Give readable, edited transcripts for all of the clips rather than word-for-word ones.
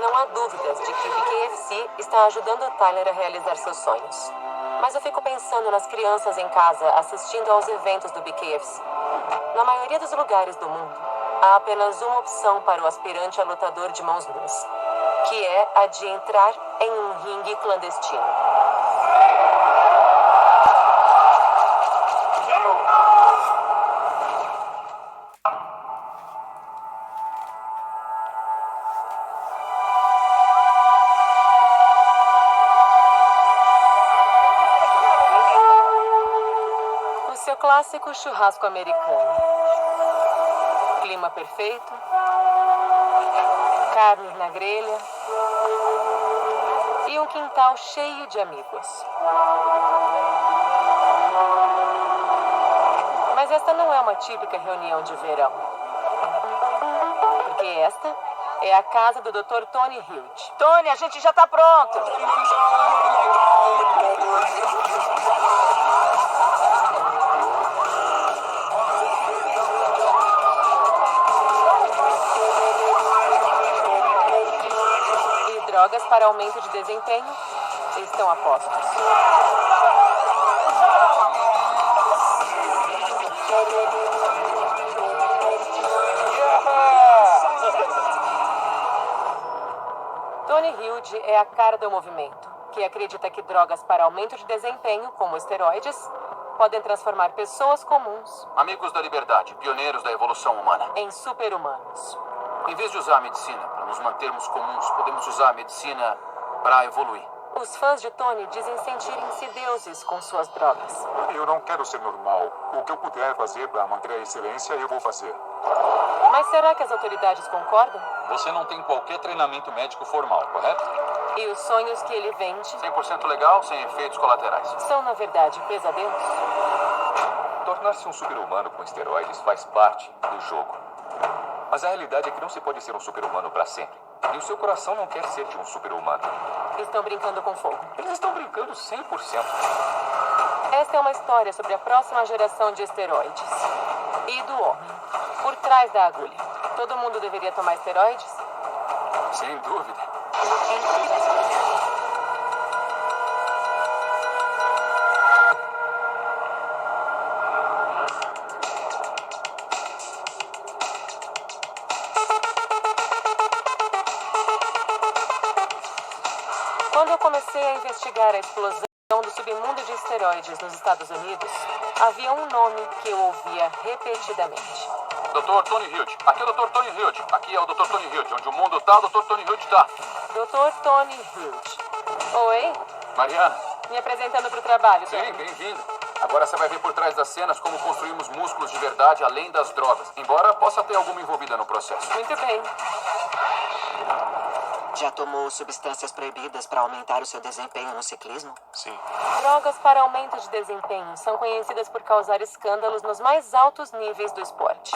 Não há dúvidas de que o BKFC está ajudando o Tyler a realizar seus sonhos. Mas eu fico pensando nas crianças em casa assistindo aos eventos do BKFC. Na maioria dos lugares do mundo, há apenas uma opção para o aspirante a lutador de mãos nuas, que é a de entrar em um ringue clandestino. O seu clássico churrasco americano. Clima perfeito, carnes na grelha e um quintal cheio de amigos. Mas esta não é uma típica reunião de verão. Porque esta é a casa do Dr. Tony Hilt. Tony, a gente já tá pronto. E drogas para aumento de desempenho estão a postos. Tony Hilt é a cara do movimento, que acredita que drogas para aumento de desempenho, como esteroides, podem transformar pessoas comuns Amigos da liberdade, pioneiros da evolução humana. em super-humanos. Em vez de usar a medicina para nos mantermos comuns, podemos usar a medicina para evoluir. Os fãs de Tony dizem sentirem-se deuses com suas drogas. Eu não quero ser normal. O que eu puder fazer para manter a excelência, eu vou fazer. Mas será que as autoridades concordam? Você não tem qualquer treinamento médico formal, correto? E os sonhos que ele vende 100% legal, sem efeitos colaterais. são, na verdade, pesadelos? Tornar-se um super-humano com esteroides faz parte do jogo. Mas a realidade é que não se pode ser um super-humano para sempre. E o seu coração não quer ser de um super-humano. Estão brincando com fogo. Eles estão brincando 100%. Esta é uma história sobre a próxima geração de esteroides. E do homem. Por trás da agulha. Todo mundo deveria tomar esteroides? Sem dúvida. Quando eu comecei a investigar a explosão do submundo de esteroides nos Estados Unidos, havia um nome que eu ouvia repetidamente. Dr. Tony Hilt. Aqui é o Dr. Tony Hilt. Aqui é o Dr. Tony Hilt. Onde o mundo tá, o Dr. Tony Hilt tá. Dr. Tony Hilt. Oi? Mariana. Me apresentando para o trabalho, Sim, Tony. bem-vindo. Agora você vai ver por trás das cenas como construímos músculos de verdade além das drogas. Embora possa ter alguma envolvida no processo. Muito bem. Já tomou substâncias proibidas para aumentar o seu desempenho no ciclismo? Sim. Drogas para aumento de desempenho são conhecidas por causar escândalos nos mais altos níveis do esporte.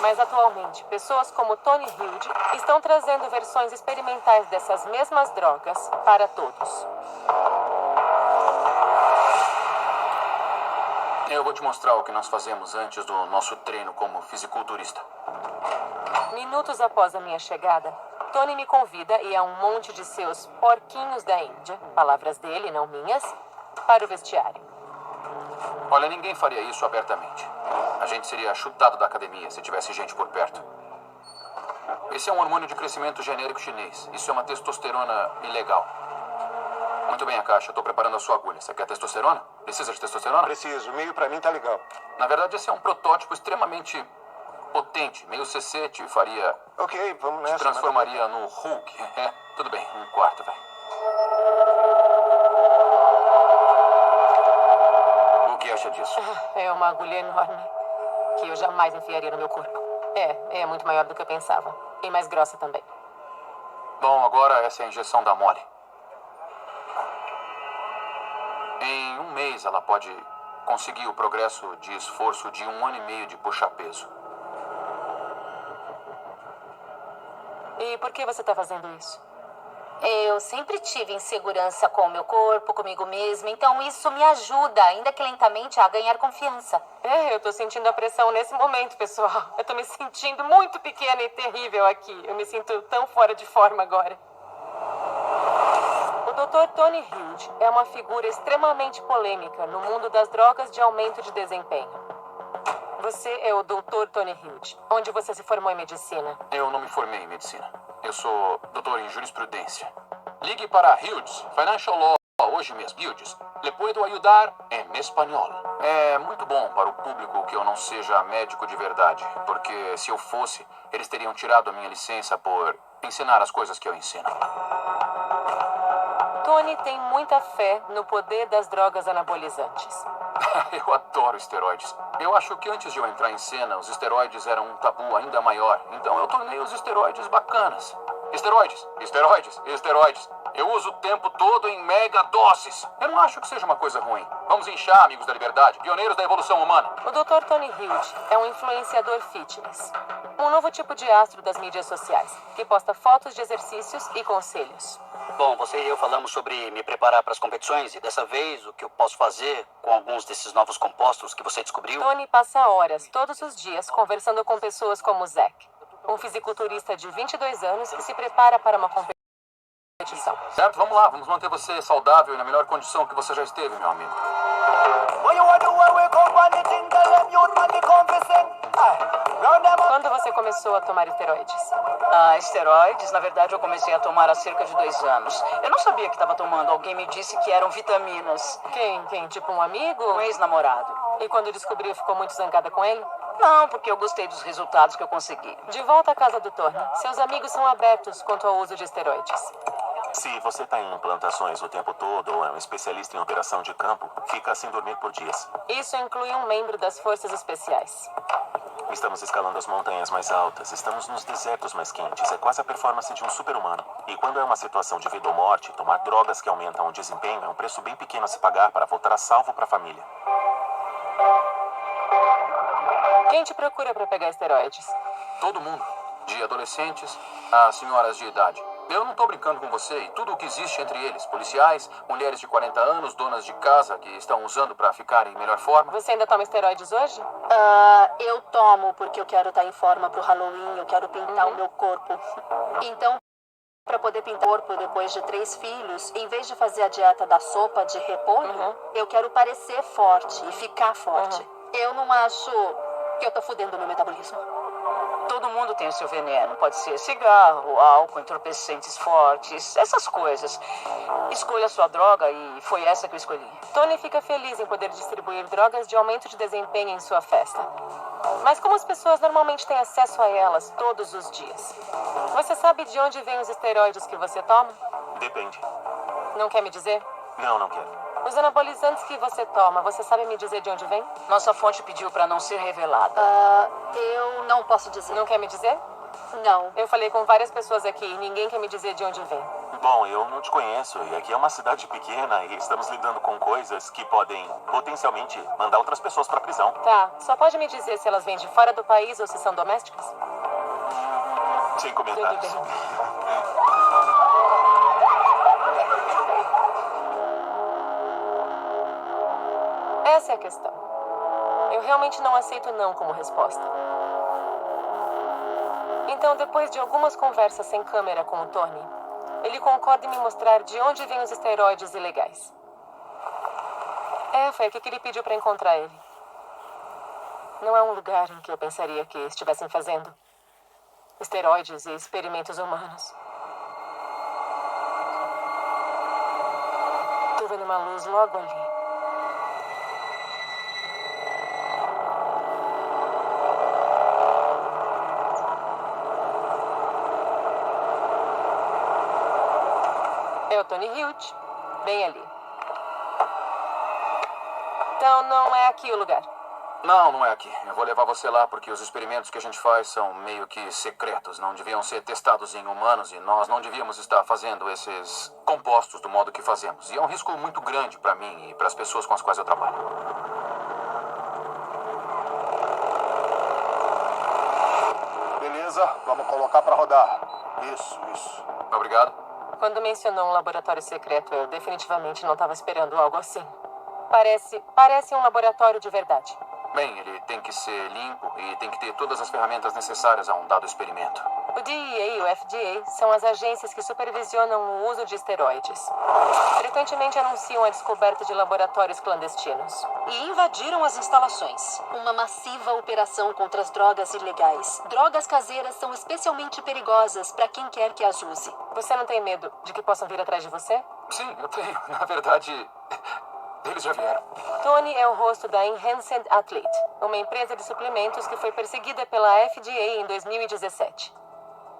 Mas atualmente, pessoas como Tony Hilt estão trazendo versões experimentais dessas mesmas drogas para todos. Eu vou te mostrar o que nós fazemos antes do nosso treino como fisiculturista. Minutos após a minha chegada, Tony me convida e a um monte de seus porquinhos da Índia, palavras dele, não minhas, para o vestiário. Olha, ninguém faria isso abertamente. A gente seria chutado da academia se tivesse gente por perto. Esse é um hormônio de crescimento genérico chinês. Isso é uma testosterona ilegal. Muito bem, Akasha. Estou preparando a sua agulha. Você quer testosterona? Precisa de testosterona? Preciso. Meio pra mim tá legal. Na verdade, esse é um protótipo extremamente potente. Meio CC te faria... Ok, vamos nessa. transformaria no Hulk. É, tudo bem. Um quarto, vai. O que acha disso? É uma agulha enorme que eu jamais enfiaria no meu corpo. É muito maior do que eu pensava. E mais grossa também. Bom, agora essa é a injeção da Molly. Em um mês ela pode conseguir o progresso de esforço de 1 ano e meio de puxa-peso. E por que você está fazendo isso? Eu sempre tive insegurança com o meu corpo, comigo mesma, então isso me ajuda, ainda que lentamente, a ganhar confiança. Eu tô sentindo a pressão nesse momento, pessoal. Eu tô me sentindo muito pequena e terrível aqui. Eu me sinto tão fora de forma agora. Dr. Tony Hilde é uma figura extremamente polêmica no mundo das drogas de aumento de desempenho. Você é o Dr. Tony Hilde. Onde você se formou em medicina? Eu não me formei em medicina. Eu sou doutor em jurisprudência. Ligue para Hildes Financial Law hoje mesmo. Hildes, le puedo ayudar em espanhol. É muito bom para o público que eu não seja médico de verdade, porque se eu fosse, eles teriam tirado a minha licença por ensinar as coisas que eu ensino. Tony tem muita fé no poder das drogas anabolizantes. Eu adoro esteroides. Eu acho que antes de eu entrar em cena, os esteroides eram um tabu ainda maior. Então eu tornei os esteroides bacanas. Esteroides, esteroides, esteroides. Eu uso o tempo todo em mega doses. Eu não acho que seja uma coisa ruim. Vamos inchar, amigos da liberdade, pioneiros da evolução humana. O Dr. Tony Hilde é um influenciador fitness. Um novo tipo de astro das mídias sociais, que posta fotos de exercícios e conselhos. Bom, você e eu falamos sobre me preparar para as competições e dessa vez o que eu posso fazer com alguns desses novos compostos que você descobriu. Tony passa horas, todos os dias, conversando com pessoas como Zack, um fisiculturista de 22 anos que se prepara para uma competição. Certo, vamos lá. Vamos manter você saudável e na melhor condição que você já esteve, meu amigo. Quando você começou a tomar esteroides? Esteroides, na verdade, eu comecei a tomar há cerca de 2 anos. Eu não sabia que estava tomando. Alguém me disse que eram vitaminas. Quem? Tipo um amigo? Um ex-namorado. E quando descobriu, ficou muito zangada com ele? Não, porque eu gostei dos resultados que eu consegui. De volta à casa do Tony, seus amigos são abertos quanto ao uso de esteroides. Se você está em implantações o tempo todo ou é um especialista em operação de campo, fica sem dormir por dias. Isso inclui um membro das forças especiais. Estamos escalando as montanhas mais altas, estamos nos desertos mais quentes. É quase a performance de um super-humano. E quando é uma situação de vida ou morte, tomar drogas que aumentam o desempenho é um preço bem pequeno a se pagar para voltar a salvo para a família. Quem te procura para pegar esteroides? Todo mundo, de adolescentes a senhoras de idade. Eu não tô brincando com você e tudo o que existe entre eles. Policiais, mulheres de 40 anos, donas de casa que estão usando para ficar em melhor forma. Você ainda toma esteroides hoje? Eu tomo porque eu quero estar em forma pro Halloween, eu quero pintar o meu corpo. Então, para poder pintar o corpo depois de 3 filhos, em vez de fazer a dieta da sopa de repolho, eu quero parecer forte e ficar forte. Eu não acho que eu tô fudendo meu metabolismo. Todo mundo tem o seu veneno. Pode ser cigarro, álcool, entorpecentes fortes, essas coisas. Escolha a sua droga e foi essa que eu escolhi. Tony fica feliz em poder distribuir drogas de aumento de desempenho em sua festa. Mas como as pessoas normalmente têm acesso a elas todos os dias? Você sabe de onde vêm os esteroides que você toma? Depende. Não quer me dizer? Não quero. Os anabolizantes que você toma, você sabe me dizer de onde vem? Nossa fonte pediu para não ser revelada. Eu não posso dizer. Não quer me dizer? Não. Eu falei com várias pessoas aqui e ninguém quer me dizer de onde vem. Bom, eu não te conheço e aqui é uma cidade pequena e estamos lidando com coisas que podem potencialmente mandar outras pessoas para prisão. Tá, só pode me dizer se elas vêm de fora do país ou se são domésticas? Sem comentários. Tudo bem. Essa é a questão. Eu realmente não aceito não como resposta. Então, depois de algumas conversas sem câmera com o Tony, ele concorda em me mostrar de onde vêm os esteroides ilegais. Foi aqui que ele pediu para encontrar ele. Não é um lugar em que eu pensaria que estivessem fazendo esteroides e experimentos humanos. Tô vendo uma luz logo ali. É o Tony Hilde, bem ali. Então não é aqui o lugar. Não é aqui. Eu vou levar você lá porque os experimentos que a gente faz são meio que secretos. Não deviam ser testados em humanos e nós não devíamos estar fazendo esses compostos do modo que fazemos. E é um risco muito grande para mim e para as pessoas com as quais eu trabalho. Beleza, vamos colocar para rodar. Isso. Obrigado. Quando mencionou um laboratório secreto, eu definitivamente não estava esperando algo assim. Parece um laboratório de verdade. Bem, ele tem que ser limpo e tem que ter todas as ferramentas necessárias a um dado experimento. O DEA e o FDA são as agências que supervisionam o uso de esteroides. Frequentemente anunciam a descoberta de laboratórios clandestinos. E invadiram as instalações. Uma massiva operação contra as drogas ilegais. Drogas caseiras são especialmente perigosas para quem quer que as use. Você não tem medo de que possam vir atrás de você? Sim, eu tenho. Na verdade, eles já vieram. Tony é o rosto da Enhanced Athlete, uma empresa de suplementos que foi perseguida pela FDA em 2017.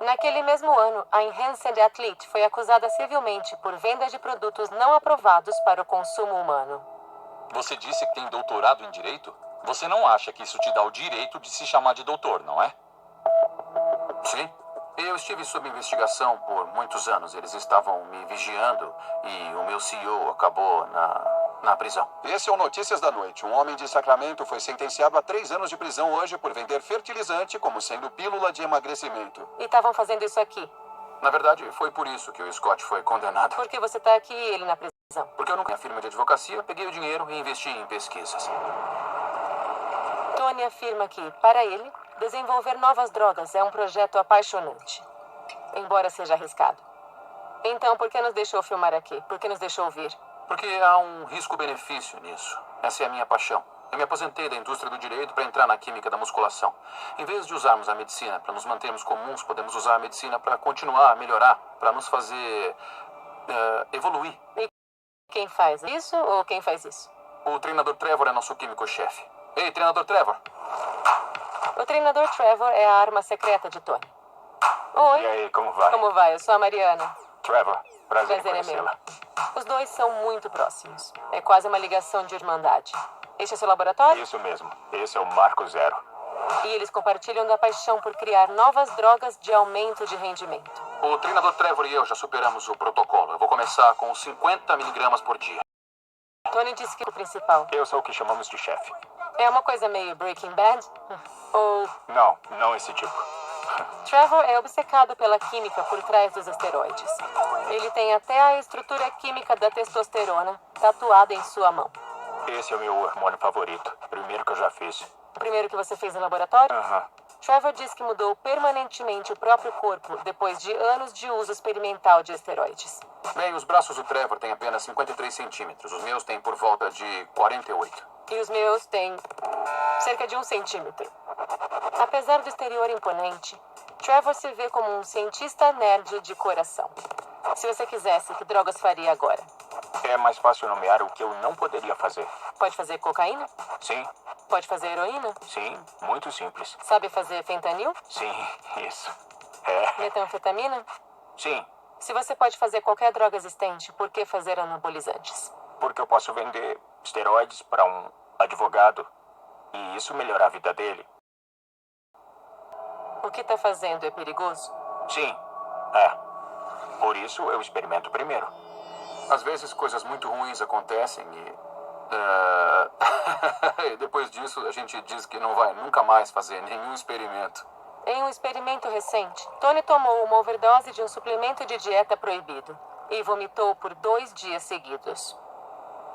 Naquele mesmo ano, a Enhanced Athlete foi acusada civilmente por venda de produtos não aprovados para o consumo humano. Você disse que tem doutorado em direito? Você não acha que isso te dá o direito de se chamar de doutor, não é? Sim. Eu estive sob investigação por muitos anos. Eles estavam me vigiando e o meu CEO acabou na prisão. Esse é o Notícias da Noite. Um homem de Sacramento foi sentenciado a 3 anos de prisão hoje por vender fertilizante como sendo pílula de emagrecimento. E estavam fazendo isso aqui. Na verdade, foi por isso que o Scott foi condenado. Por que você está aqui e ele na prisão? Porque eu não tinha firma de advocacia, peguei o dinheiro e investi em pesquisas. Tony afirma que, para ele, desenvolver novas drogas é um projeto apaixonante, embora seja arriscado. Então, por que nos deixou filmar aqui? Por que nos deixou vir? Porque há um risco-benefício nisso. Essa é a minha paixão. Eu me aposentei da indústria do direito para entrar na química da musculação. Em vez de usarmos a medicina para nos mantermos comuns, podemos usar a medicina para continuar a melhorar, para nos fazer evoluir. E quem faz isso ou quem faz isso? O treinador Trevor é nosso químico-chefe. Ei, treinador Trevor. O treinador Trevor é a arma secreta de Tony. Oi. E aí, como vai? Como vai? Eu sou a Mariana. Trevor, prazer em Prazer é meu. conhecê-la. Os dois são muito próximos. É quase uma ligação de irmandade. Este é seu laboratório? Isso mesmo. Esse é o Marco Zero. E eles compartilham da paixão por criar novas drogas de aumento de rendimento. O treinador Trevor e eu já superamos o protocolo. Eu vou começar com 50 miligramas por dia. Tony disse que o principal Eu sou o que chamamos de chefe. é uma coisa meio Breaking Bad? Ou Não esse tipo. Trevor é obcecado pela química por trás dos esteroides. Ele tem até a estrutura química da testosterona tatuada em sua mão. Esse é o meu hormônio favorito. Primeiro que eu já fiz. O primeiro que você fez no laboratório? Aham. Trevor diz que mudou permanentemente o próprio corpo depois de anos de uso experimental de esteroides. Bem, os braços do Trevor têm apenas 53 centímetros. Os meus têm por volta de 48. E os meus têm cerca de 1 centímetro. Apesar do exterior imponente, Trevor se vê como um cientista nerd de coração. Se você quisesse, que drogas faria agora? É mais fácil nomear o que eu não poderia fazer. Pode fazer cocaína? Sim, Pode fazer heroína? sim, muito simples. Sabe fazer fentanil? Sim, isso. É, Metanfetamina? sim, Se você pode fazer qualquer droga existente, por que fazer anabolizantes? porque eu posso vender esteroides para um advogado e isso melhorar a vida dele. O que está fazendo é perigoso? Sim, é. Por isso eu experimento primeiro. Às vezes coisas muito ruins acontecem e... e depois disso a gente diz que não vai nunca mais fazer nenhum experimento. Em um experimento recente, Tony tomou uma overdose de um suplemento de dieta proibido e vomitou por 2 dias seguidos.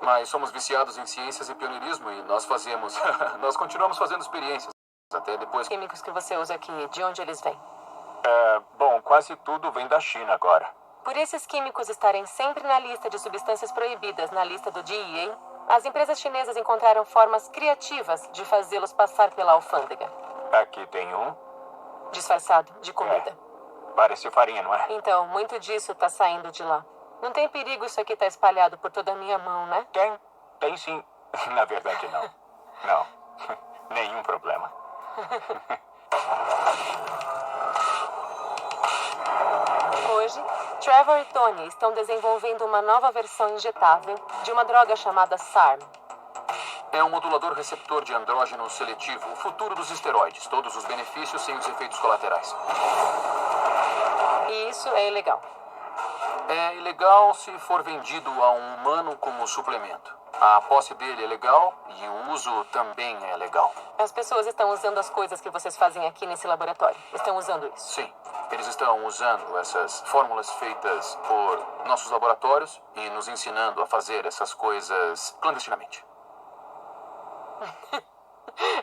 Mas somos viciados em ciências e pioneirismo e nós fazemos... nós continuamos fazendo experiências. Até depois... Os químicos que você usa aqui, de onde eles vêm? Bom, quase tudo vem da China agora. Por esses químicos estarem sempre na lista de substâncias proibidas na lista do DEA, as empresas chinesas encontraram formas criativas de fazê-los passar pela alfândega. Aqui tem um. Disfarçado de comida. Parece farinha, não é? Então, muito disso está saindo de lá. Não tem perigo isso aqui estar espalhado por toda a minha mão, né? Tem sim. Na verdade, não. Não. Nenhum problema. Hoje, Trevor e Tony estão desenvolvendo uma nova versão injetável de uma droga chamada SARM. É um modulador receptor de andrógeno seletivo, o futuro dos esteroides, todos os benefícios sem os efeitos colaterais. E isso é ilegal. É ilegal se for vendido a um humano como suplemento. A posse dele é legal e o uso também é legal. As pessoas estão usando as coisas que vocês fazem aqui nesse laboratório. Estão usando isso. Sim, eles estão usando essas fórmulas feitas por nossos laboratórios e nos ensinando a fazer essas coisas clandestinamente.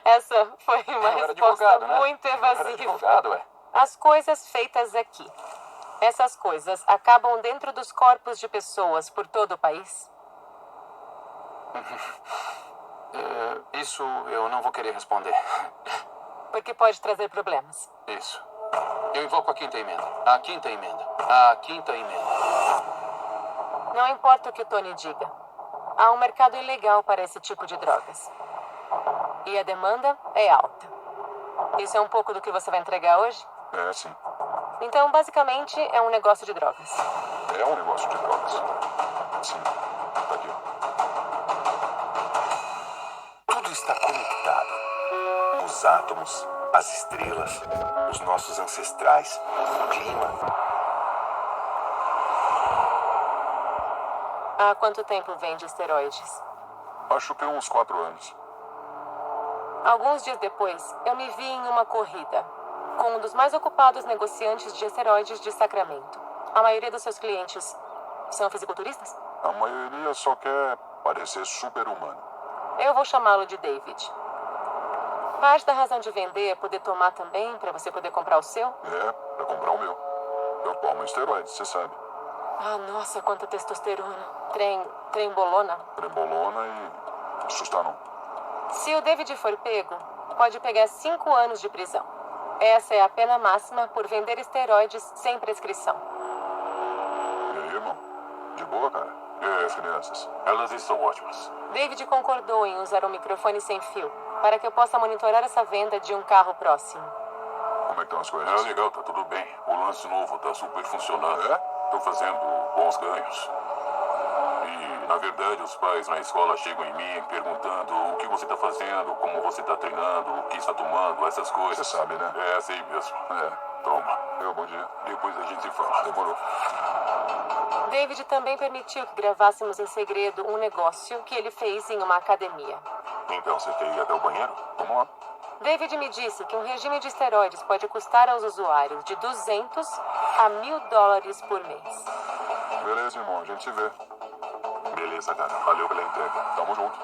Essa foi uma Eu era resposta advogado, né? muito Eu era evasiva. advogado, é. As coisas feitas aqui. Essas coisas acabam dentro dos corpos de pessoas por todo o país? Isso eu não vou querer responder. Porque pode trazer problemas. Isso. Eu invoco a quinta emenda. A quinta emenda. A quinta emenda. Não importa o que o Tony diga. Há um mercado ilegal para esse tipo de drogas. E a demanda é alta. Isso é um pouco do que você vai entregar hoje? É, sim. Então, basicamente, é um negócio de drogas. É um negócio de drogas. Sim. Tá aqui. Tudo está conectado. Os átomos, as estrelas, os nossos ancestrais, o clima. Há quanto tempo vende esteroides? Acho que uns 4 anos. Alguns dias depois, eu me vi em uma corrida com um dos mais ocupados negociantes de esteroides de Sacramento. A maioria dos seus clientes são fisiculturistas? A maioria só quer parecer super-humano. Eu vou chamá-lo de David. Parte da razão de vender é poder tomar também, para você poder comprar o seu? É, pra comprar o meu. Eu tomo esteroides, você sabe. Ah, nossa, quanta testosterona. Trembolona. Trembolona e sustanon. Se o David for pego, pode pegar 5 anos de prisão. Essa é a pena máxima por vender esteroides sem prescrição. E aí, irmão? De boa, cara? E as crianças? Elas estão ótimas. David concordou em usar um microfone sem fio para que eu possa monitorar essa venda de um carro próximo. Como é que estão as coisas? É legal, tá tudo bem. O lance novo tá super funcionando. É? Tô fazendo bons ganhos. E, na verdade, os pais na escola chegam em mim perguntando o que você tá fazendo, como você tá treinando, o que está tomando, essas coisas. Você sabe, né? É, sei mesmo. Toma. Bom dia. Depois a gente se fala. Demorou. David também permitiu que gravássemos em segredo um negócio que ele fez em uma academia. Então, você quer ir até o banheiro? Vamos lá. David me disse que um regime de esteroides pode custar aos usuários de 200 a $1.000 por mês. Beleza, irmão. A gente se vê. Beleza, cara. Valeu pela entrega. Tamo junto.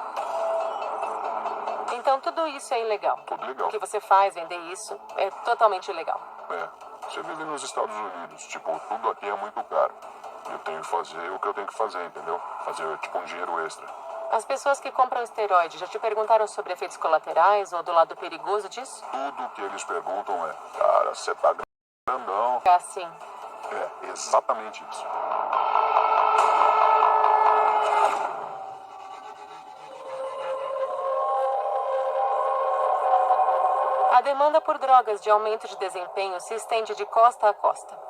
Então tudo isso é ilegal. Tudo legal. O que você faz, vender isso, é totalmente ilegal. É. Você vive nos Estados Unidos. Tipo, tudo aqui é muito caro. Eu tenho que fazer o que eu tenho que fazer, entendeu? Fazer, tipo, um dinheiro extra. As pessoas que compram esteroide já te perguntaram sobre efeitos colaterais ou do lado perigoso disso? Tudo que eles perguntam é: cara, você tá grandão. É assim. É, exatamente isso. A demanda por drogas de aumento de desempenho se estende de costa a costa.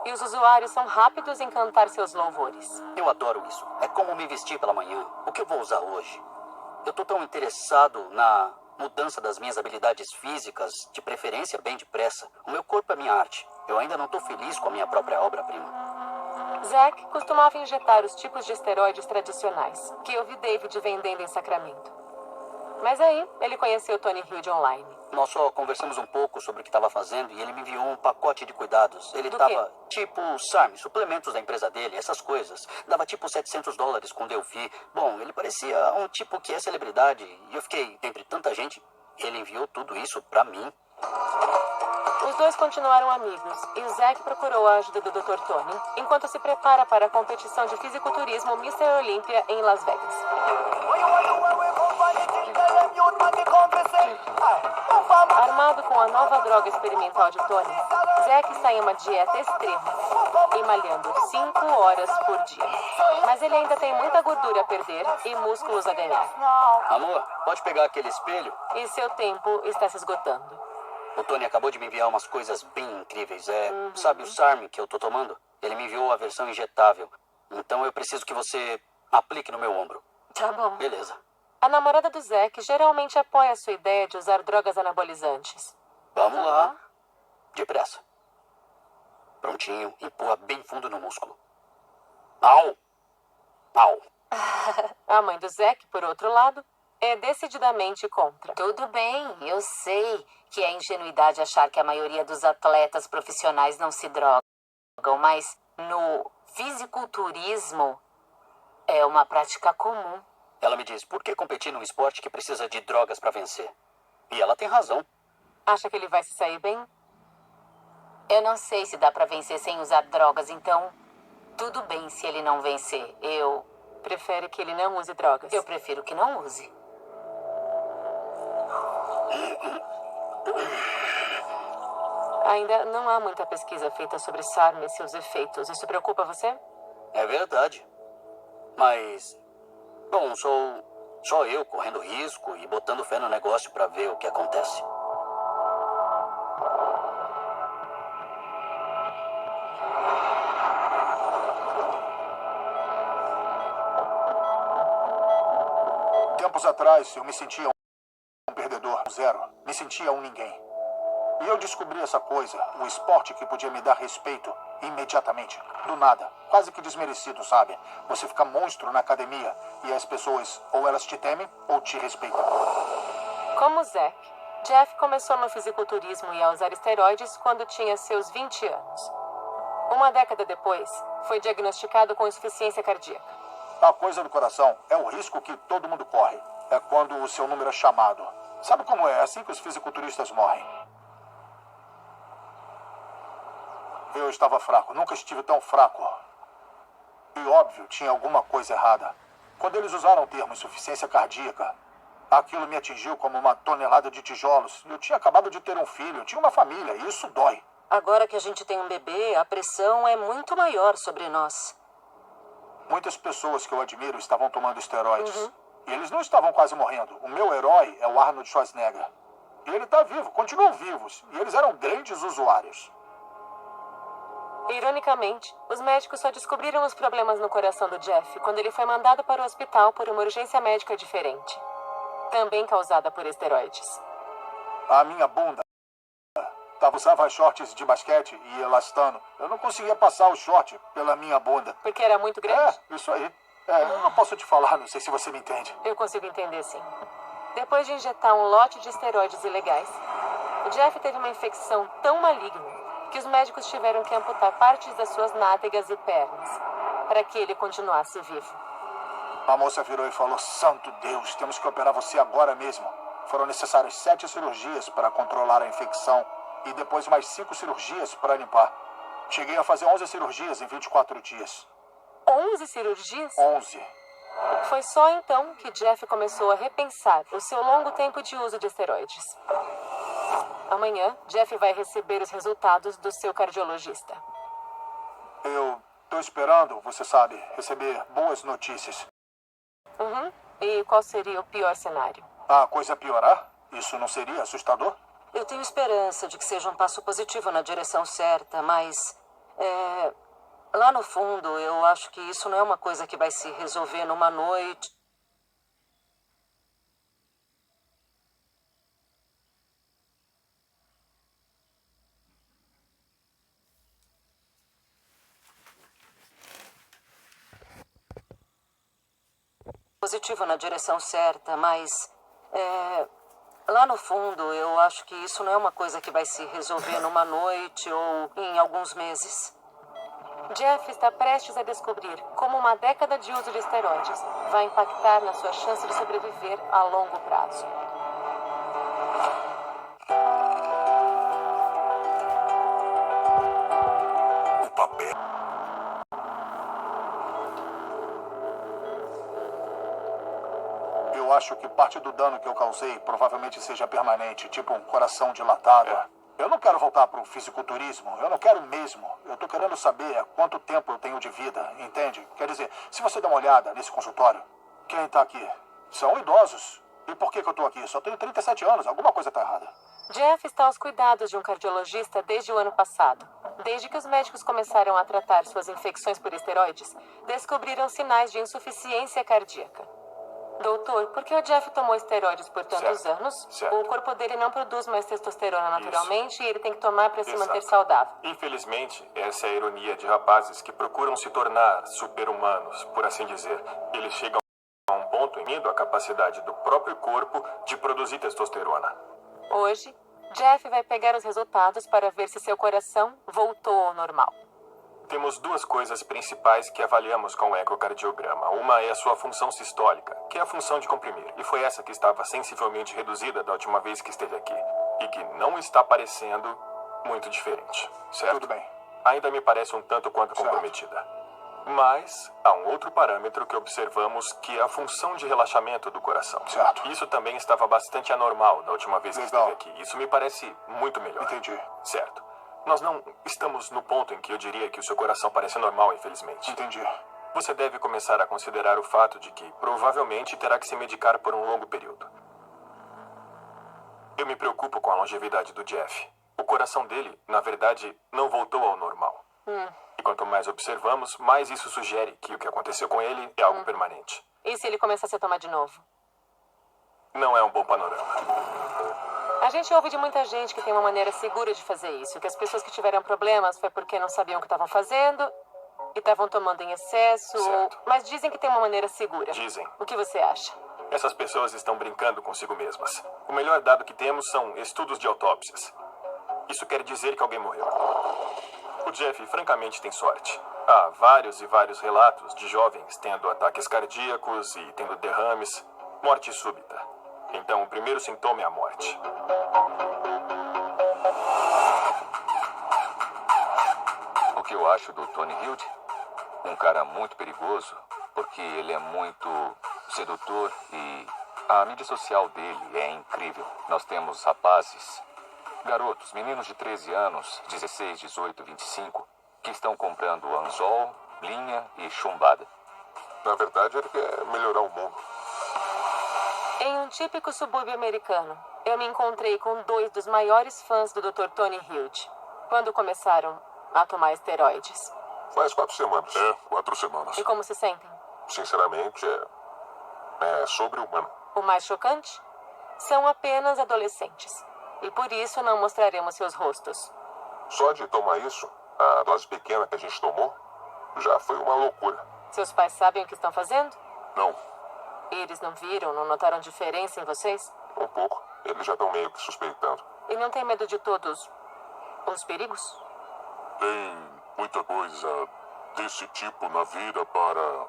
E os usuários são rápidos em cantar seus louvores. Eu adoro isso. É como me vestir pela manhã. O que eu vou usar hoje? Eu tô tão interessado na mudança das minhas habilidades físicas, de preferência bem depressa. O meu corpo é minha arte. Eu ainda não tô feliz com a minha própria obra-prima. Zack costumava injetar os tipos de esteroides tradicionais, que eu vi David vendendo em Sacramento. Mas aí, ele conheceu Tony Hilde online. Nós só conversamos um pouco sobre o que estava fazendo e ele me enviou um pacote de cuidados. Ele Do tava, quê? tipo, SARM, suplementos da empresa dele, essas coisas. Dava tipo $700 quando eu vi. Bom, ele parecia um tipo que é celebridade e eu fiquei, entre tanta gente, ele enviou tudo isso pra mim. Os dois continuaram amigos e o Zack procurou a ajuda do Dr. Tony enquanto se prepara para a competição de fisiculturismo Mr. Olympia em Las Vegas. Armado com a nova droga experimental de Tony, Zack está em uma dieta extrema e malhando 5 horas por dia. Mas ele ainda tem muita gordura a perder e músculos a ganhar. Amor, pode pegar aquele espelho? E seu tempo está se esgotando. O Tony acabou de me enviar umas coisas bem incríveis. Sabe o SARM que eu tô tomando? Ele me enviou a versão injetável. Então eu preciso que você aplique no meu ombro. Tá bom. Beleza. A namorada do Zack geralmente apoia a sua ideia de usar drogas anabolizantes. Vamos lá. Depressa. Prontinho. Empurra bem fundo no músculo. Au! Au! A mãe do Zack, por outro lado, é decididamente contra. Tudo bem, eu sei que é ingenuidade achar que a maioria dos atletas profissionais não se drogam, mas no fisiculturismo é uma prática comum. Ela me diz, por que competir num esporte que precisa de drogas pra vencer? E ela tem razão. Acha que ele vai se sair bem? Eu não sei se dá pra vencer sem usar drogas, então tudo bem se ele não vencer. Eu Prefere que ele não use drogas? Eu prefiro que não use. Ainda não há muita pesquisa feita sobre SARM e seus efeitos. Isso preocupa você? É verdade. Mas, bom, sou só eu correndo risco e botando fé no negócio para ver o que acontece. Tempos atrás, eu me sentia um perdedor, um zero. Me sentia um ninguém. E eu descobri essa coisa, o esporte que podia me dar respeito imediatamente, do nada, quase que desmerecido, sabe? Você fica monstro na academia e as pessoas ou elas te temem ou te respeitam. Como Zack, Jeff começou no fisiculturismo e a usar esteroides quando tinha seus 20 anos. Uma década depois, foi diagnosticado com insuficiência cardíaca. A coisa do coração é o risco que todo mundo corre. É quando o seu número é chamado. Sabe como é? É assim que os fisiculturistas morrem. Eu estava fraco, nunca estive tão fraco. E óbvio, tinha alguma coisa errada. Quando eles usaram o termo insuficiência cardíaca, aquilo me atingiu como uma tonelada de tijolos. Eu tinha acabado de ter um filho, tinha uma família, e isso dói. Agora que a gente tem um bebê, a pressão é muito maior sobre nós. Muitas pessoas que eu admiro estavam tomando esteroides. E eles não estavam quase morrendo. O meu herói é o Arnold Schwarzenegger. E ele está vivo, continuam vivos. E eles eram grandes usuários. Ironicamente, os médicos só descobriram os problemas no coração do Jeff quando ele foi mandado para o hospital por uma urgência médica diferente, também causada por esteroides. A minha bunda usava shorts de basquete e elastano. Eu não conseguia passar o short pela minha bunda. Porque era muito grande? É, isso aí. Eu não posso te falar, não sei se você me entende. Eu consigo entender, sim. Depois de injetar um lote de esteroides ilegais, o Jeff teve uma infecção tão maligna que os médicos tiveram que amputar partes das suas nádegas e pernas para que ele continuasse vivo. A moça virou e falou: "Santo Deus, temos que operar você agora mesmo." Foram necessárias 7 cirurgias para controlar a infecção e depois mais 5 cirurgias para limpar. Cheguei a fazer 11 cirurgias em 24 dias. 11 cirurgias? 11. Foi só então que Jeff começou a repensar o seu longo tempo de uso de esteroides. Amanhã, Jeff vai receber os resultados do seu cardiologista. Eu tô esperando, você sabe, receber boas notícias. E qual seria o pior cenário? A coisa piorar? Isso não seria assustador? Eu tenho esperança de que seja um passo positivo na direção certa, mas... lá no fundo, eu acho que isso não é uma coisa que vai se resolver numa noite. Positivo na direção certa, mas... lá no fundo, eu acho que isso não é uma coisa que vai se resolver numa noite ou em alguns meses. Jeff está prestes a descobrir como uma década de uso de esteroides vai impactar na sua chance de sobreviver a longo prazo. O papel. Eu acho que parte do dano que eu causei provavelmente seja permanente, tipo um coração dilatado. Eu não quero voltar pro fisiculturismo, eu não quero mesmo. Eu tô querendo saber quanto tempo eu tenho de vida, entende? Quer dizer, se você dá uma olhada nesse consultório, quem tá aqui? São idosos. E por que eu tô aqui? Só tenho 37 anos, alguma coisa tá errada. Jeff está aos cuidados de um cardiologista desde o ano passado. Desde que os médicos começaram a tratar suas infecções por esteroides, descobriram sinais de insuficiência cardíaca. Doutor, por que o Jeff tomou esteroides por tantos anos? Certo. O corpo dele não produz mais testosterona naturalmente e ele tem que tomar para se manter saudável. Infelizmente, essa é a ironia de rapazes que procuram se tornar super-humanos, por assim dizer. Eles chegam a um ponto indo a capacidade do próprio corpo de produzir testosterona. Hoje, Jeff vai pegar os resultados para ver se seu coração voltou ao normal. Temos duas coisas principais que avaliamos com o ecocardiograma. Uma é a sua função sistólica, que é a função de comprimir. E foi essa que estava sensivelmente reduzida da última vez que esteve aqui. E que não está aparecendo muito diferente, certo? Tudo bem. Ainda me parece um tanto quanto comprometida. Mas há um outro parâmetro que observamos, que é a função de relaxamento do coração. Certo. Isso também estava bastante anormal da última vez que esteve aqui. Isso me parece muito melhor. Entendi. Certo. Nós não estamos no ponto em que eu diria que o seu coração parece normal, infelizmente. Entendi. Você deve começar a considerar o fato de que provavelmente terá que se medicar por um longo período. Eu me preocupo com a longevidade do Jeff. O coração dele, na verdade, não voltou ao normal. E quanto mais observamos, mais isso sugere que o que aconteceu com ele é algo permanente. E se ele começasse a tomar de novo? Não é um bom panorama. A gente ouve de muita gente que tem uma maneira segura de fazer isso, que as pessoas que tiveram problemas foi porque não sabiam o que estavam fazendo e estavam tomando em excesso. Certo. Mas dizem que tem uma maneira segura. Dizem. O que você acha? Essas pessoas estão brincando consigo mesmas. O melhor dado que temos são estudos de autópsias. Isso quer dizer que alguém morreu. O Jeff, francamente, tem sorte. Há vários e vários relatos de jovens tendo ataques cardíacos e tendo derrames, morte súbita. Então, o primeiro sintoma é a morte. O que eu acho do Tony Hilde? Um cara muito perigoso, porque ele é muito sedutor e a mídia social dele é incrível. Nós temos rapazes, garotos, meninos de 13 anos, 16, 18, 25, que estão comprando anzol, linha e chumbada. Na verdade, ele quer melhorar o mundo. Em um típico subúrbio americano, eu me encontrei com 2 dos maiores fãs do Dr. Tony Hilde, quando começaram a tomar esteroides. Faz 4 semanas. 4 semanas. E como se sentem? Sinceramente, é sobre-humano. O mais chocante? São apenas adolescentes. E por isso não mostraremos seus rostos. Só de tomar isso, a dose pequena que a gente tomou, já foi uma loucura. Seus pais sabem o que estão fazendo? Não. Eles não viram, não notaram diferença em vocês? Um pouco. Eles já estão meio que suspeitando. E não tem medo de todos os perigos? Tem muita coisa desse tipo na vida para,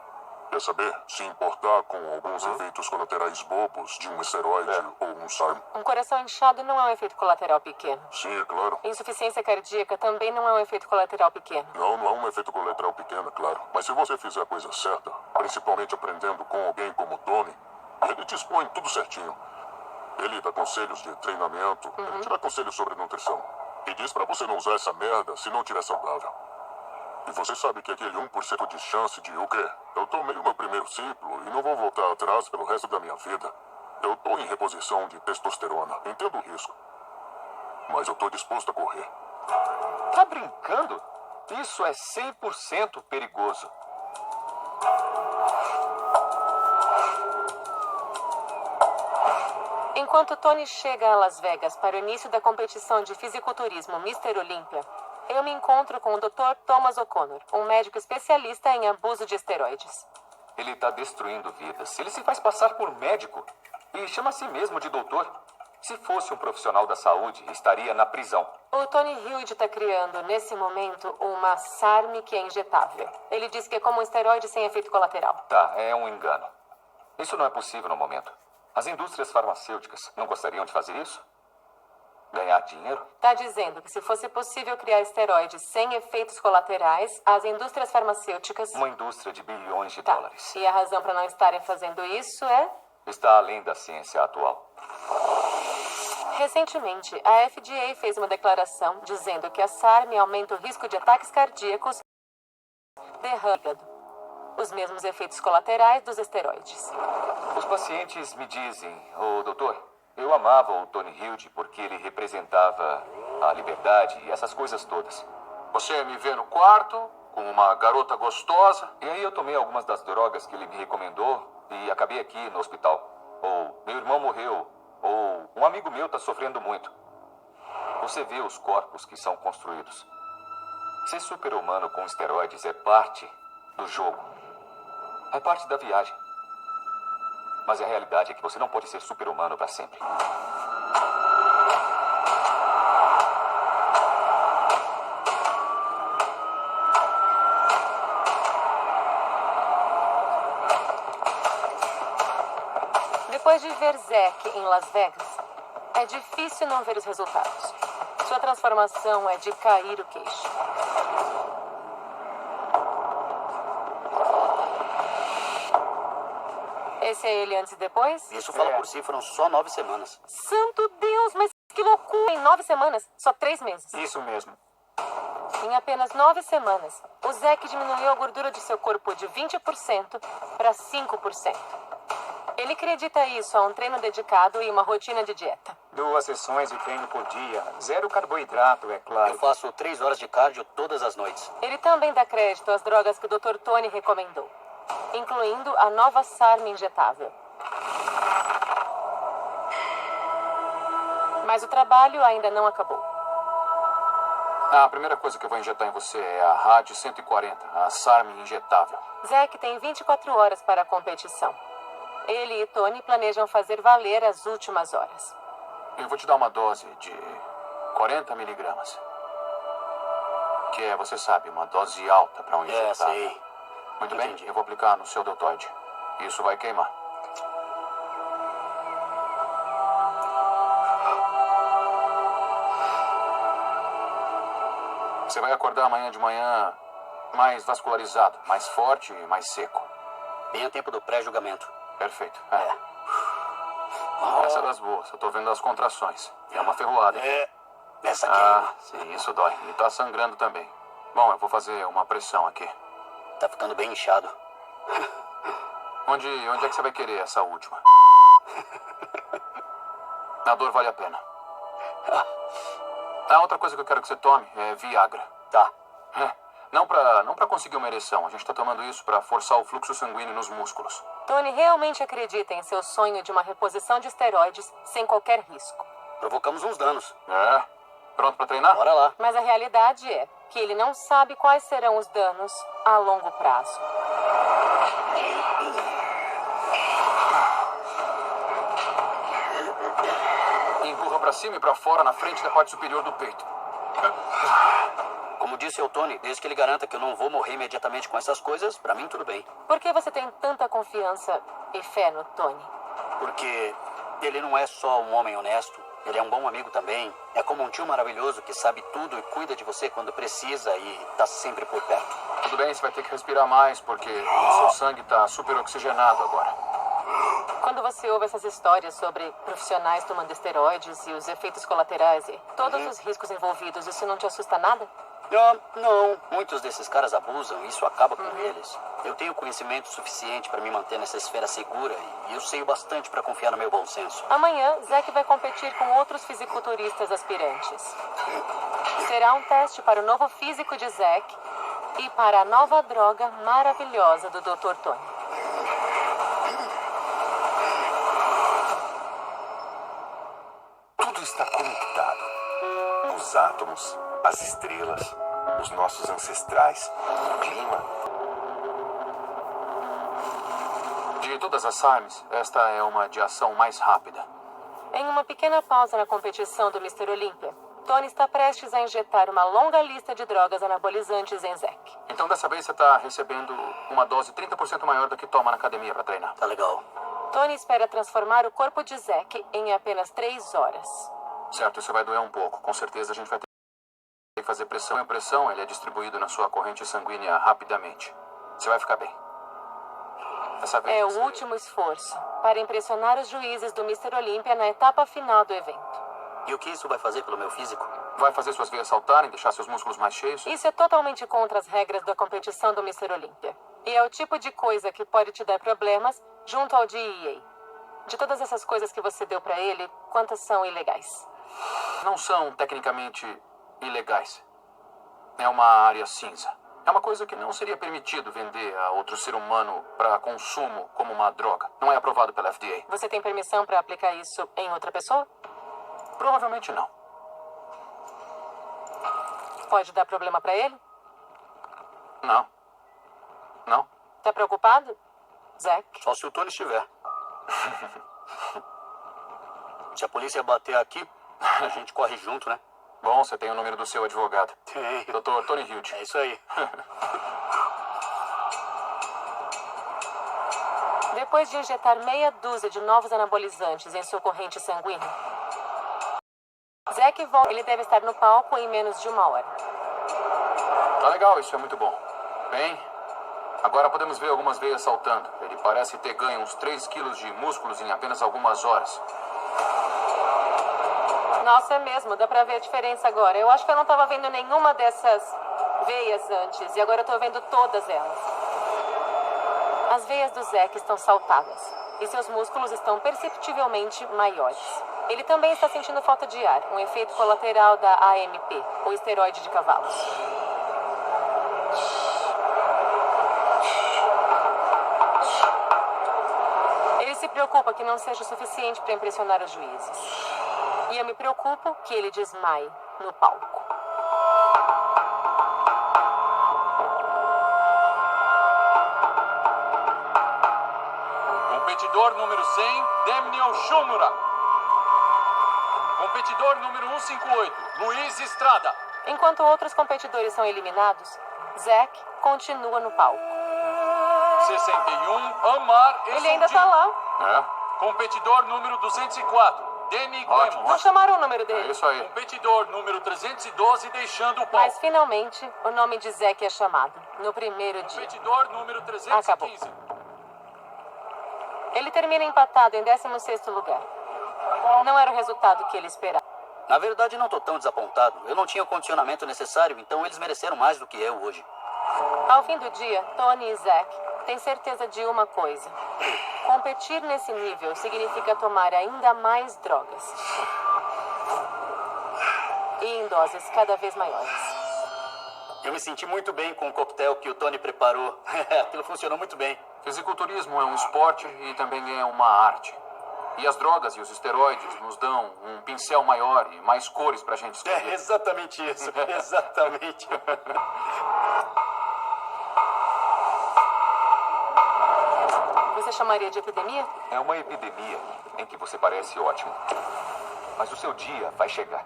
quer saber, se importar com alguns efeitos colaterais bobos de um esteroide ou um SARM. Um coração inchado não é um efeito colateral pequeno. Sim, é claro. Insuficiência cardíaca também não é um efeito colateral pequeno. Não é um efeito colateral pequeno, é claro. Mas se você fizer a coisa certa, principalmente aprendendo com alguém como o Tony, ele te expõe tudo certinho. Ele dá conselhos de treinamento, ele te dá conselhos sobre nutrição. E diz pra você não usar essa merda se não tiver saudável. E você sabe que aquele 1% de chance de o quê? Eu tomei o meu primeiro ciclo e não vou voltar atrás pelo resto da minha vida. Eu tô em reposição de testosterona. Entendo o risco. Mas eu tô disposto a correr. Tá brincando? Isso é 100% perigoso. Enquanto Tony chega a Las Vegas para o início da competição de fisiculturismo Mr. Olympia, eu me encontro com o Dr. Thomas O'Connor, um médico especialista em abuso de esteroides. Ele tá destruindo vidas. Ele se faz passar por médico e chama a si mesmo de doutor. Se fosse um profissional da saúde, estaria na prisão. O Tony Hilde está criando, nesse momento, uma SARM que é injetável. Ele diz que é como um esteroide sem efeito colateral. Tá, é um engano. Isso não é possível no momento. As indústrias farmacêuticas não gostariam de fazer isso? Ganhar dinheiro? Está dizendo que se fosse possível criar esteroides sem efeitos colaterais, as indústrias farmacêuticas... Uma indústria de bilhões de dólares. E a razão para não estarem fazendo isso é... Está além da ciência atual. Recentemente, a FDA fez uma declaração dizendo que a SARM aumenta o risco de ataques cardíacos, derrame, os mesmos efeitos colaterais dos esteroides. Os pacientes me dizem, doutor, eu amava o Tony Hilde porque ele representava a liberdade e essas coisas todas. Você me vê no quarto, com uma garota gostosa. E aí eu tomei algumas das drogas que ele me recomendou e acabei aqui no hospital. Ou meu irmão morreu, ou um amigo meu está sofrendo muito. Você vê os corpos que são construídos. Ser super-humano com esteroides é parte do jogo. É parte da viagem. Mas a realidade é que você não pode ser super-humano para sempre. Depois de ver Zack em Las Vegas, é difícil não ver os resultados. Sua transformação é de cair o queixo. Esse é ele antes e depois? Isso fala por si, foram só 9 semanas. Santo Deus, mas que loucura! Em 9 semanas, só 3 meses. Isso mesmo. Em apenas 9 semanas, o Zack diminuiu a gordura de seu corpo de 20% para 5%. Ele acredita isso a um treino dedicado e uma rotina de dieta. 2 sessões de treino por dia. 0 carboidrato, é claro. Eu faço 3 horas de cardio todas as noites. Ele também dá crédito às drogas que o Dr. Tony recomendou, incluindo a nova SARM injetável. Mas o trabalho ainda não acabou. A primeira coisa que eu vou injetar em você é a RAD 140, a SARM injetável. Zack tem 24 horas para a competição. Ele e Tony planejam fazer valer as últimas horas. Eu vou te dar uma dose de 40 miligramas. Que é, você sabe, uma dose alta para um injetável. Sei. Muito bem, eu vou aplicar no seu deltoide. Isso vai queimar. Você vai acordar amanhã de manhã mais vascularizado, mais forte e mais seco. Bem a tempo do pré-julgamento. Perfeito. Essa é das boas. Eu tô vendo as contrações. É uma ferroada. Essa aqui. Ah, sim, isso dói. E tá sangrando também. Bom, eu vou fazer uma pressão aqui. Tá ficando bem inchado. Onde é que você vai querer essa última? A dor vale a pena. A outra coisa que eu quero que você tome é Viagra. Tá. Não pra conseguir uma ereção. A gente tá tomando isso pra forçar o fluxo sanguíneo nos músculos. Tony realmente acredita em seu sonho de uma reposição de esteroides sem qualquer risco. Provocamos uns danos. Pronto pra treinar? Bora lá. Mas a realidade é que ele não sabe quais serão os danos a longo prazo. Empurra pra cima e pra fora, na frente da parte superior do peito. Como disse ao Tony, desde que ele garanta que eu não vou morrer imediatamente com essas coisas, pra mim tudo bem. Por que você tem tanta confiança e fé no Tony? Porque ele não é só um homem honesto, ele é um bom amigo também. É como um tio maravilhoso que sabe tudo e cuida de você quando precisa e tá sempre por perto. Tudo bem, você vai ter que respirar mais, porque o seu sangue tá super oxigenado agora. Quando você ouve essas histórias sobre profissionais tomando esteroides e os efeitos colaterais e todos os riscos envolvidos, isso não te assusta nada? Não. Muitos desses caras abusam e isso acaba com eles. Eu tenho conhecimento suficiente para me manter nessa esfera segura e eu sei o bastante para confiar no meu bom senso. Amanhã, Zack vai competir com outros fisiculturistas aspirantes. Será um teste para o novo físico de Zack e para a nova droga maravilhosa do Dr. Tony. Tudo está conectado. Os átomos, as estrelas, os nossos ancestrais, o clima. De todas as SARMs, esta é uma de ação mais rápida. Em uma pequena pausa na competição do Mr. Olympia, Tony está prestes a injetar uma longa lista de drogas anabolizantes em Zack. Então dessa vez você está recebendo uma dose 30% maior do que toma na academia para treinar. Tá legal. Tony espera transformar o corpo de Zack em apenas 3 horas. Certo, isso vai doer um pouco. Com certeza a gente vai ter que fazer pressão. E a pressão ele é distribuído na sua corrente sanguínea rapidamente. Você vai ficar bem. Dessa vez É o último esforço para impressionar os juízes do Mr. Olympia na etapa final do evento. E o que isso vai fazer pelo meu físico? Vai fazer suas veias saltarem, deixar seus músculos mais cheios? Isso é totalmente contra as regras da competição do Mr. Olympia. E é o tipo de coisa que pode te dar problemas junto ao DEA. De todas essas coisas que você deu pra ele, quantas são ilegais? Não são tecnicamente ilegais. É uma área cinza. É uma coisa que não seria permitido vender a outro ser humano para consumo como uma droga. Não é aprovado pela FDA. Você tem permissão para aplicar isso em outra pessoa? Provavelmente não. Pode dar problema pra ele? Não. Não. Tá preocupado, Zack? Só se o Tony estiver. Se a polícia bater aqui, a gente corre junto, né? Bom, você tem o número do seu advogado. Tem. Dr. Tony Hilde. É isso aí. Depois de injetar meia dúzia de novos anabolizantes em sua corrente sanguínea, Zack Zack volta. Ele deve estar no palco em menos de 1 hora. Tá legal, isso é muito bom. Bem, agora podemos ver algumas veias saltando. Ele parece ter ganho uns 3 quilos de músculos em apenas algumas horas. Nossa, é mesmo. Dá pra ver a diferença agora. Eu acho que eu não tava vendo nenhuma dessas veias antes. E agora eu tô vendo todas elas. As veias do Zack estão saltadas. E seus músculos estão perceptivelmente maiores. Ele também está sentindo falta de ar. Um efeito colateral da AMP, o esteroide de cavalos. Ele se preocupa que não seja o suficiente para impressionar os juízes. E eu me preocupo que ele desmaie no palco. Competidor número 100, Demnil Shumura. Competidor número 158, Luiz Estrada. Enquanto outros competidores são eliminados, Zack continua no palco. 61, Amar Ele ainda tá lá. Competidor número 204, Danny Clemons. Não chamaram o número dele. É isso aí. Competidor número 312 deixando o palco. Mas finalmente o nome de Zack é chamado. No primeiro dia. Competidor número 315. Acabou. Ele termina empatado em 16º lugar. Não era o resultado que ele esperava. Na verdade, não tô tão desapontado. Eu não tinha o condicionamento necessário, então eles mereceram mais do que eu hoje. Ao fim do dia, Tony e Zack têm certeza de uma coisa. Competir nesse nível significa tomar ainda mais drogas. E em doses cada vez maiores. Eu me senti muito bem com o coquetel que o Tony preparou. Aquilo funcionou muito bem. Fisiculturismo é um esporte e também é uma arte. E as drogas e os esteroides nos dão um pincel maior e mais cores pra gente escolher. É exatamente isso, exatamente. Você chamaria de epidemia? É uma epidemia em que você parece ótimo. Mas o seu dia vai chegar.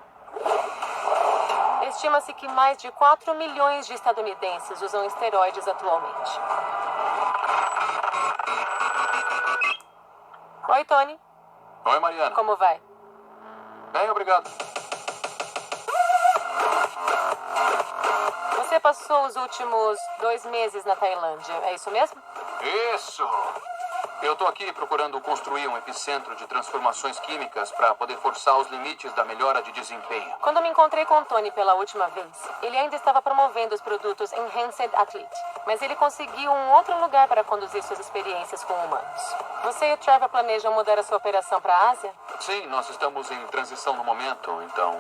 Estima-se que mais de 4 milhões de estadunidenses usam esteroides atualmente. Oi, Tony. Oi, Mariana. Como vai? Bem, obrigado. Você passou os últimos 2 meses na Tailândia, é isso mesmo? Isso! Eu tô aqui procurando construir um epicentro de transformações químicas para poder forçar os limites da melhora de desempenho. Quando me encontrei com o Tony pela última vez, ele ainda estava promovendo os produtos Enhanced Athlete, mas ele conseguiu um outro lugar para conduzir suas experiências com humanos. Você e o Trevor planejam mudar a sua operação para a Ásia? Sim, nós estamos em transição no momento, então,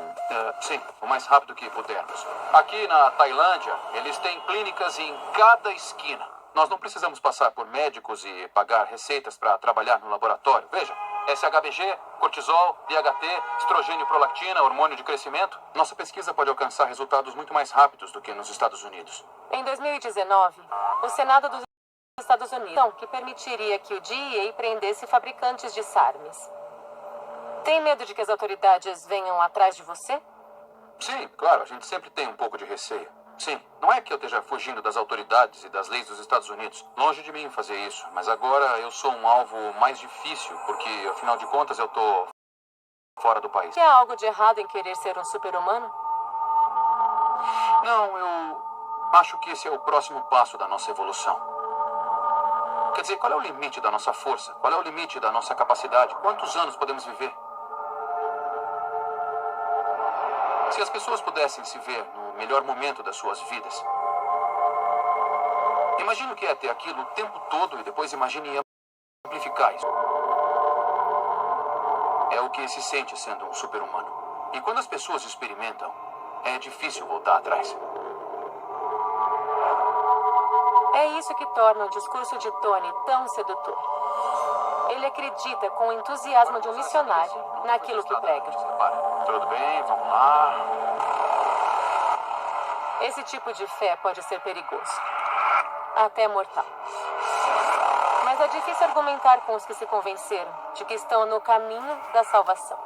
sim, o mais rápido que pudermos. Aqui na Tailândia, eles têm clínicas em cada esquina. Nós não precisamos passar por médicos e pagar receitas para trabalhar no laboratório. Veja, SHBG, cortisol, DHT, estrogênio, prolactina, hormônio de crescimento. Nossa pesquisa pode alcançar resultados muito mais rápidos do que nos Estados Unidos. Em 2019, o Senado dos Estados Unidos, que permitiria que o DEA prendesse fabricantes de SARMs. Tem medo de que as autoridades venham atrás de você? Sim, claro, a gente sempre tem um pouco de receio. Sim, não é que eu esteja fugindo das autoridades e das leis dos Estados Unidos. Longe de mim fazer isso. Mas agora eu sou um alvo mais difícil, porque, afinal de contas, eu tô fora do país. Há algo de errado em querer ser um super-humano? Não, eu acho que esse é o próximo passo da nossa evolução. Quer dizer, qual é o limite da nossa força? Qual é o limite da nossa capacidade? Quantos anos podemos viver? Se as pessoas pudessem se ver no melhor momento das suas vidas, imagine o que é ter aquilo o tempo todo e depois imagine amplificar isso. É o que se sente sendo um super-humano. E quando as pessoas experimentam, é difícil voltar atrás. É isso que torna o discurso de Tony tão sedutor. Ele acredita com o entusiasmo de um missionário naquilo que prega. Tudo bem, vamos lá. Esse tipo de fé pode ser perigoso. Até mortal. Mas é difícil argumentar com os que se convenceram de que estão no caminho da salvação.